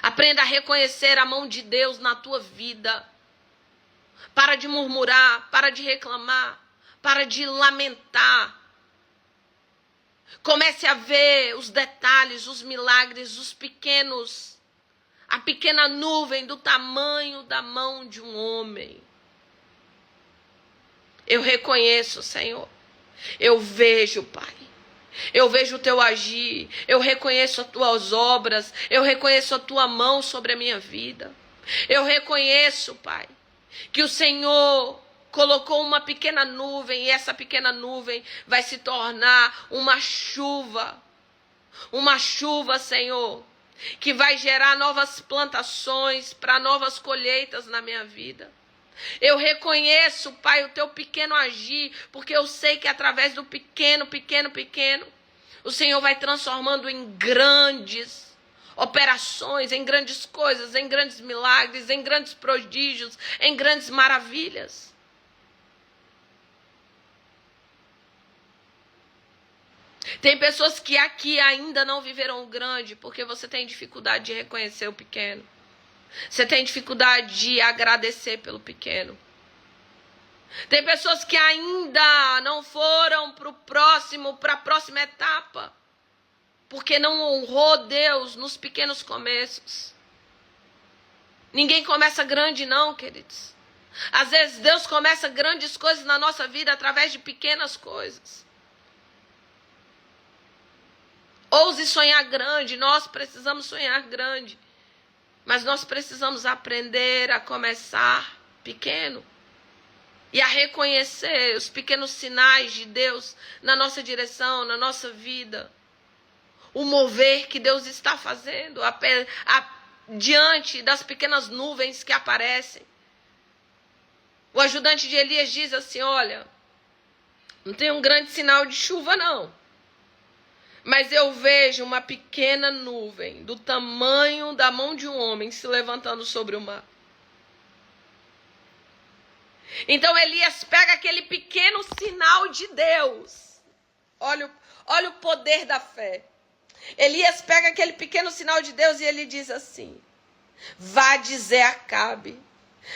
Aprenda a reconhecer a mão de Deus na tua vida. Para de murmurar, para de reclamar, para de lamentar. Comece a ver os detalhes, os milagres, os pequenos, a pequena nuvem do tamanho da mão de um homem. Eu reconheço, Senhor. Eu vejo, Pai. Eu vejo o teu agir. Eu reconheço as tuas obras. Eu reconheço a tua mão sobre a minha vida. Eu reconheço, Pai, que o Senhor colocou uma pequena nuvem e essa pequena nuvem vai se tornar uma chuva. Uma chuva, Senhor, que vai gerar novas plantações para novas colheitas na minha vida. Eu reconheço, Pai, o teu pequeno agir, porque eu sei que através do pequeno, o Senhor vai transformando em grandes operações, em grandes coisas, em grandes milagres, em grandes prodígios, em grandes maravilhas. Tem pessoas que aqui ainda não viveram o grande, porque você tem dificuldade de reconhecer o pequeno. Você tem dificuldade de agradecer pelo pequeno. Tem pessoas que ainda não foram para a próxima etapa, porque não honrou Deus nos pequenos começos. Ninguém começa grande não, queridos. Às vezes Deus começa grandes coisas na nossa vida através de pequenas coisas. Ouse sonhar grande, nós precisamos sonhar grande. Mas nós precisamos aprender a começar pequeno. E a reconhecer os pequenos sinais de Deus na nossa direção, na nossa vida. O mover que Deus está fazendo diante das pequenas nuvens que aparecem. O ajudante de Elias diz assim, olha, não tem um grande sinal de chuva não. Mas eu vejo uma pequena nuvem do tamanho da mão de um homem se levantando sobre o mar. Então Elias pega aquele pequeno sinal de Deus. Olha o poder da fé. Elias pega aquele pequeno sinal de Deus e ele diz assim, vá dizer a Acabe,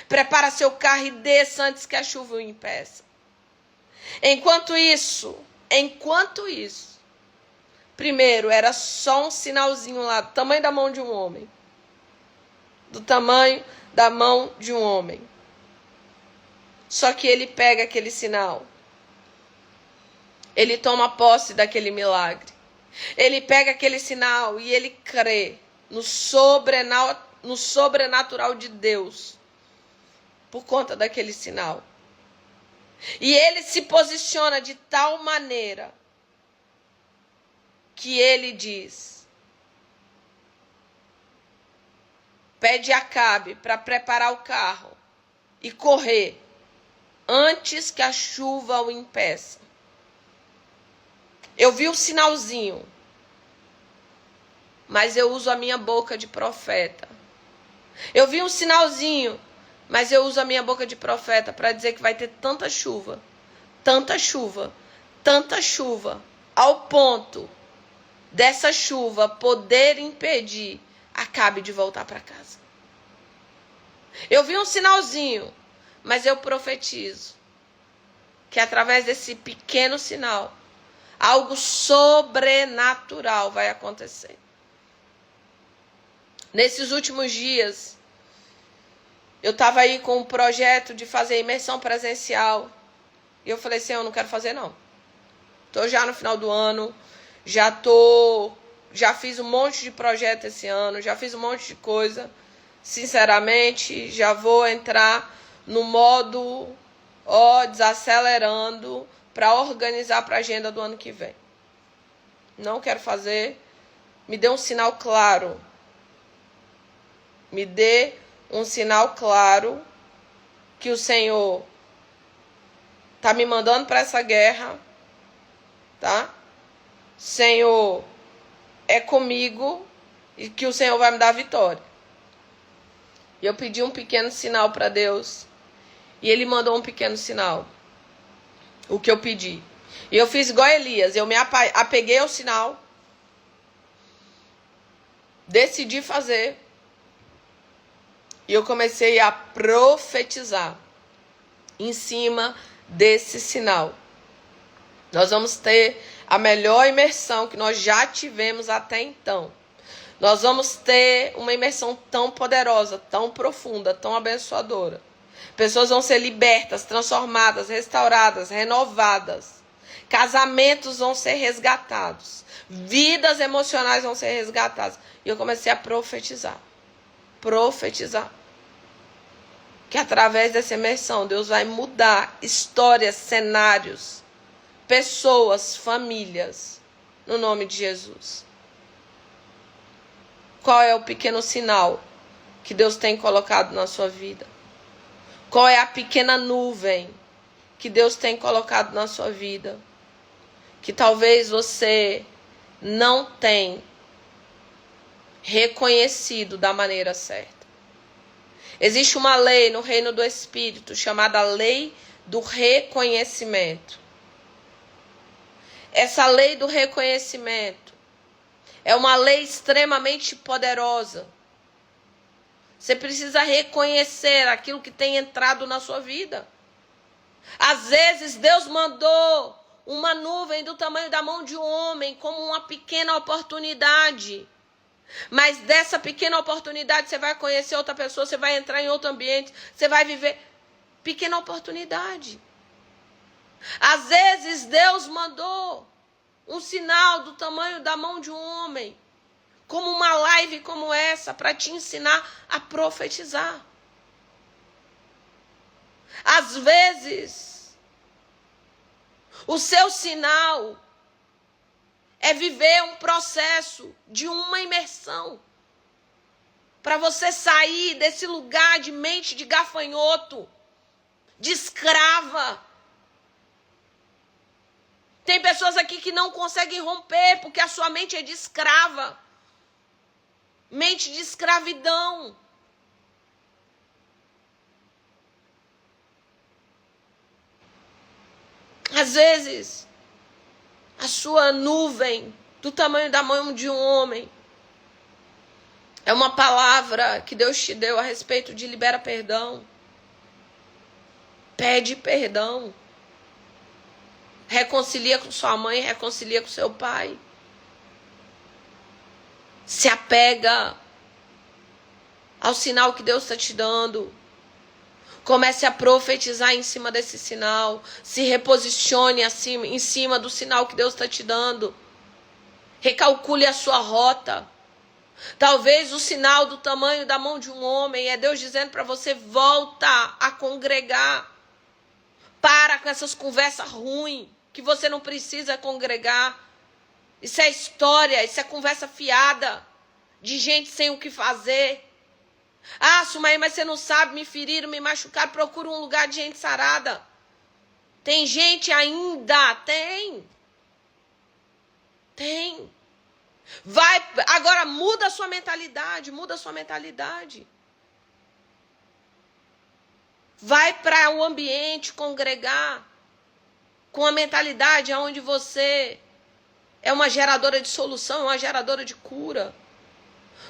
prepara seu carro e desça antes que a chuva o impeça. Enquanto isso, primeiro, era só um sinalzinho lá, do tamanho da mão de um homem. Do tamanho da mão de um homem. Só que ele pega aquele sinal. Ele toma posse daquele milagre. Ele pega aquele sinal e ele crê no sobrenatural de Deus. Por conta daquele sinal. E ele se posiciona de tal maneira que ele diz, pede a Acabe para preparar o carro e correr antes que a chuva o impeça. Eu vi o sinalzinho, mas eu uso a minha boca de profeta. Eu vi um sinalzinho, mas eu uso a minha boca de profeta para dizer que vai ter tanta chuva tanta chuva, ao ponto dessa chuva poder impedir Acabe de voltar para casa. Eu vi um sinalzinho, mas eu profetizo que através desse pequeno sinal, algo sobrenatural vai acontecer. Nesses últimos dias, eu estava aí com um projeto de fazer imersão presencial. E eu falei assim, eu não quero fazer não. Estou já no final do ano, já fiz um monte de projeto esse ano, já fiz um monte de coisa. Sinceramente, já vou entrar no modo desacelerando para organizar para a agenda do ano que vem. Não quero fazer. Me dê um sinal claro. Me dê um sinal claro que o Senhor tá me mandando para essa guerra, tá? Senhor é comigo e que o Senhor vai me dar a vitória. E eu pedi um pequeno sinal para Deus e Ele mandou um pequeno sinal. O que eu pedi. E eu fiz igual Elias, eu me apeguei ao sinal, decidi fazer e eu comecei a profetizar em cima desse sinal. Nós vamos ter a melhor imersão que nós já tivemos até então. Nós vamos ter uma imersão tão poderosa, tão profunda, tão abençoadora. Pessoas vão ser libertas, transformadas, restauradas, renovadas. Casamentos vão ser resgatados. Vidas emocionais vão ser resgatadas. E eu comecei a profetizar. Que através dessa imersão Deus vai mudar histórias, cenários, pessoas, famílias, no nome de Jesus. Qual é o pequeno sinal que Deus tem colocado na sua vida? Qual é a pequena nuvem que Deus tem colocado na sua vida? Que talvez você não tenha reconhecido da maneira certa. Existe uma lei no reino do Espírito chamada lei do reconhecimento. Essa lei do reconhecimento é uma lei extremamente poderosa. Você precisa reconhecer aquilo que tem entrado na sua vida. Às vezes Deus mandou uma nuvem do tamanho da mão de um homem como uma pequena oportunidade. Mas dessa pequena oportunidade você vai conhecer outra pessoa, você vai entrar em outro ambiente, você vai viver pequena oportunidade. Às vezes Deus mandou um sinal do tamanho da mão de um homem, como uma live como essa, para te ensinar a profetizar. Às vezes, o seu sinal é viver um processo de uma imersão, para você sair desse lugar de mente de gafanhoto, de escrava. Tem pessoas aqui que não conseguem romper porque a sua mente é de escrava. Mente de escravidão. Às vezes, a sua nuvem do tamanho da mão de um homem é uma palavra que Deus te deu a respeito de libera perdão. Pede perdão. Reconcilia com sua mãe, reconcilia com seu pai. Se apega ao sinal que Deus está te dando. Comece a profetizar em cima desse sinal. Se reposicione em cima do sinal que Deus está te dando. Recalcule a sua rota. Talvez o sinal do tamanho da mão de um homem é Deus dizendo para você, volta a congregar. Para com essas conversas ruins, que você não precisa congregar. Isso é história, isso é conversa fiada, de gente sem o que fazer. Ah, Sumaí, mas você não sabe, me feriram, me machucaram, procura um lugar de gente sarada. Tem gente ainda, tem. Vai, agora muda a sua mentalidade, Vai para o ambiente congregar. com a mentalidade onde você é uma geradora de solução, uma geradora de cura.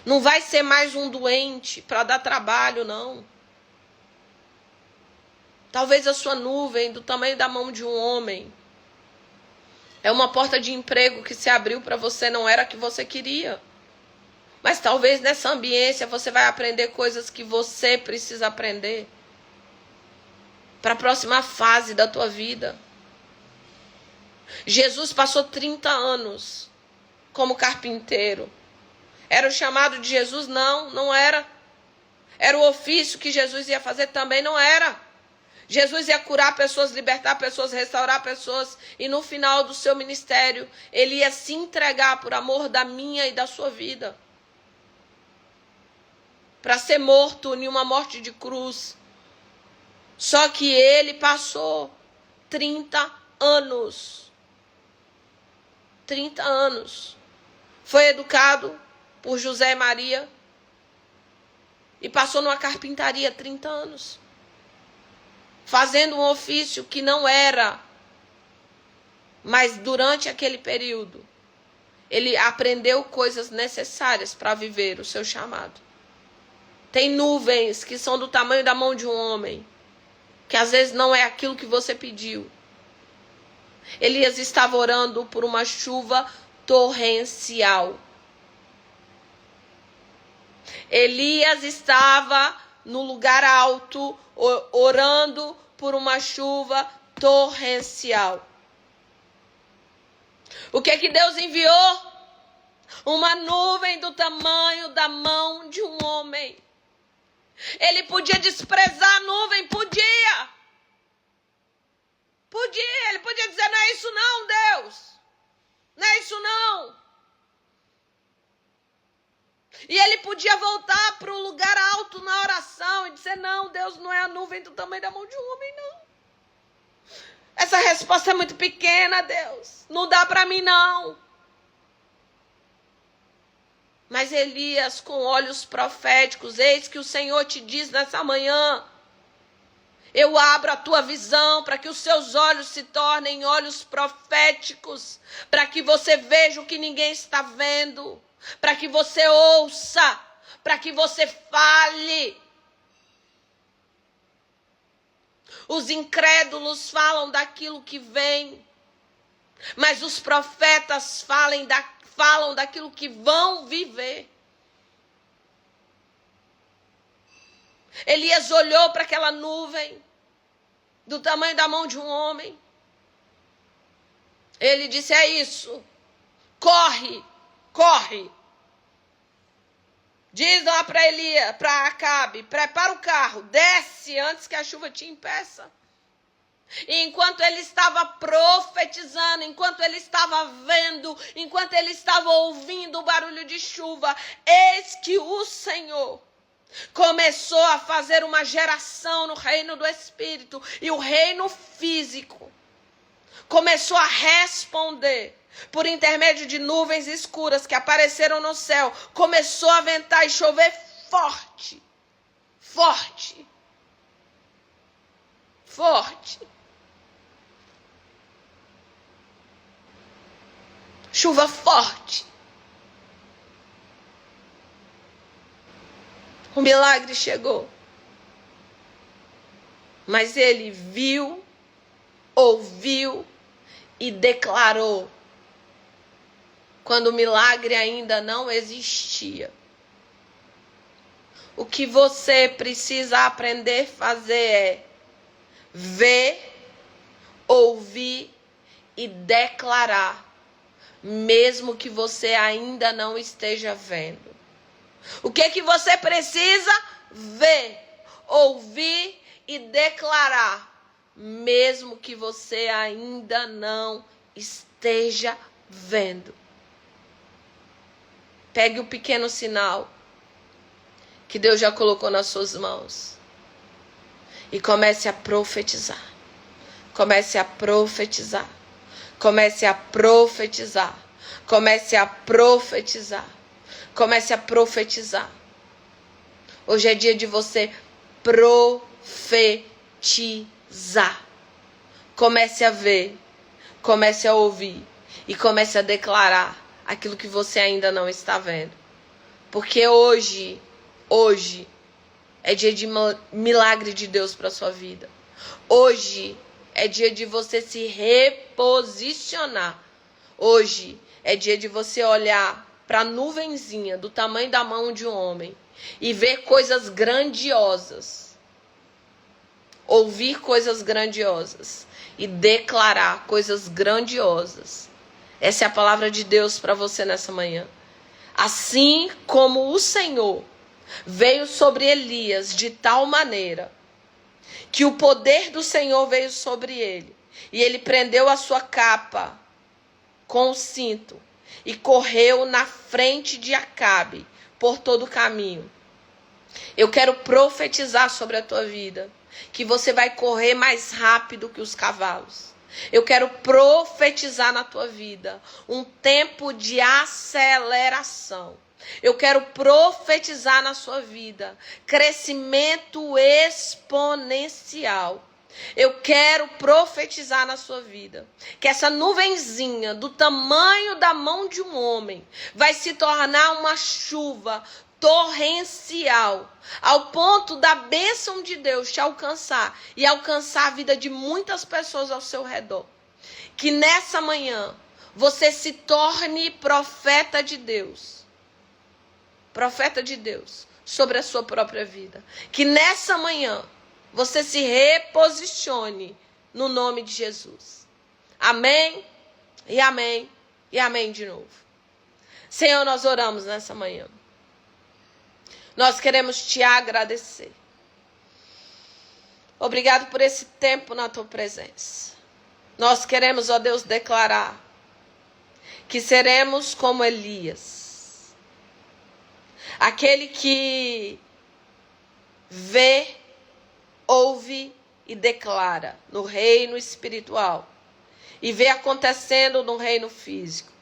Não vai ser mais um doente para dar trabalho, não. Talvez a sua nuvem do tamanho da mão de um homem é uma porta de emprego que se abriu para você, não era a que você queria. Mas talvez nessa ambiência você vai aprender coisas que você precisa aprender para a próxima fase da tua vida. Jesus passou 30 anos como carpinteiro. Era o chamado de Jesus? Não, não era. Era o ofício que Jesus ia fazer? Também não era. Jesus ia curar pessoas, libertar pessoas, restaurar pessoas. E no final do seu ministério, ele ia se entregar por amor da minha e da sua vida. Para ser morto em uma morte de cruz. Só que ele passou 30 anos. 30 anos. Foi educado por José e Maria. E passou numa carpintaria 30 anos. Fazendo um ofício que não era. Mas durante aquele período, ele aprendeu coisas necessárias para viver o seu chamado. Tem nuvens que são do tamanho da mão de um homem, que às vezes não é aquilo que você pediu. Elias estava orando por uma chuva torrencial. Elias estava no lugar alto, orando por uma chuva torrencial. O que é que Deus enviou? Uma nuvem do tamanho da mão de um homem. Ele podia desprezar a nuvem, podia. Podia, ele podia dizer, não é isso não, Deus. Não é isso não. E ele podia voltar para o lugar alto na oração e dizer, não, Deus, não é a nuvem do tamanho da mão de um homem, não. Essa resposta é muito pequena, Deus. Não dá para mim, não. Mas Elias, com olhos proféticos, eis que o Senhor te diz nessa manhã, eu abro a tua visão para que os seus olhos se tornem olhos proféticos, para que você veja o que ninguém está vendo, para que você ouça, para que você fale. Os incrédulos falam daquilo que vem, mas os profetas falam daquilo que vão viver. Elias olhou para aquela nuvem do tamanho da mão de um homem. Ele disse, é isso. Corre, corre. Diz lá para Elias, para Acabe, prepara o carro, desce antes que a chuva te impeça. E enquanto ele estava profetizando, enquanto ele estava vendo, enquanto ele estava ouvindo o barulho de chuva, eis que o Senhor começou a fazer uma geração no reino do Espírito. E o reino físico começou a responder por intermédio de nuvens escuras que apareceram no céu. Começou a ventar e chover forte. Forte. Forte. Chuva forte. O milagre chegou. Mas ele viu, ouviu e declarou. Quando o milagre ainda não existia. O que você precisa aprender a fazer é ver, ouvir e declarar, mesmo que você ainda não esteja vendo. O que você precisa? Ver, ouvir e declarar, mesmo que você ainda não esteja vendo. Pegue o pequeno sinal que Deus já colocou nas suas mãos e comece a profetizar. Comece a profetizar. Comece a profetizar. Comece a profetizar. Comece a profetizar. Hoje é dia de você profetizar. Comece a ver Comece a ouvir e comece a declarar aquilo que você ainda não está vendo. Porque hoje é dia de milagre de Deus para sua vida. Hoje é dia de você se reposicionar. Hoje é dia de você olhar para a nuvenzinha do tamanho da mão de um homem e ver coisas grandiosas. Ouvir coisas grandiosas e declarar coisas grandiosas. Essa é a palavra de Deus para você nessa manhã. Assim como o Senhor veio sobre Elias de tal maneira que o poder do Senhor veio sobre ele, e ele prendeu a sua capa com o cinto e correu na frente de Acabe por todo o caminho. Eu quero profetizar sobre a tua vida que você vai correr mais rápido que os cavalos. Eu quero profetizar na tua vida um tempo de aceleração. Eu quero profetizar na sua vida crescimento exponencial. Eu quero profetizar na sua vida que essa nuvenzinha do tamanho da mão de um homem vai se tornar uma chuva torrencial, ao ponto da bênção de Deus te alcançar e alcançar a vida de muitas pessoas ao seu redor. Que nessa manhã você se torne profeta de Deus sobre a sua própria vida. Que nessa manhã você se reposicione no nome de Jesus. Amém, e amém, e amém de novo. Senhor, nós oramos nessa manhã. Nós queremos te agradecer. Obrigado por esse tempo na tua presença. Nós queremos, ó Deus, declarar que seremos como Elias. Aquele que vê, ouve e declara no reino espiritual e vê acontecendo no reino físico.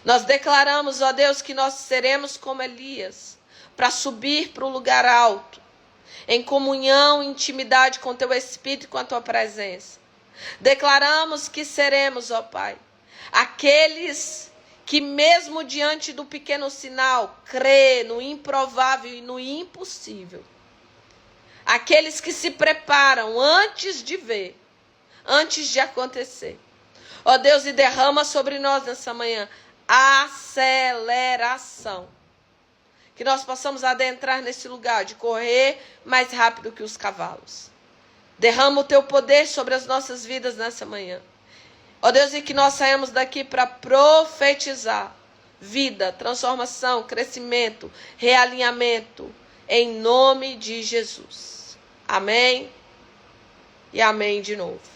Nós declaramos, ó Deus, que nós seremos como Elias, para subir para o lugar alto, em comunhão, intimidade com teu Espírito e com a tua presença. Declaramos que seremos, ó Pai, aqueles que mesmo diante do pequeno sinal, crê no improvável e no impossível. Aqueles que se preparam antes de ver, antes de acontecer. Ó Deus, e derrama sobre nós nessa manhã aceleração. Que nós possamos adentrar nesse lugar de correr mais rápido que os cavalos. Derrama o teu poder sobre as nossas vidas nessa manhã. Ó Deus, e que nós saímos daqui para profetizar vida, transformação, crescimento, realinhamento, em nome de Jesus. Amém e amém de novo.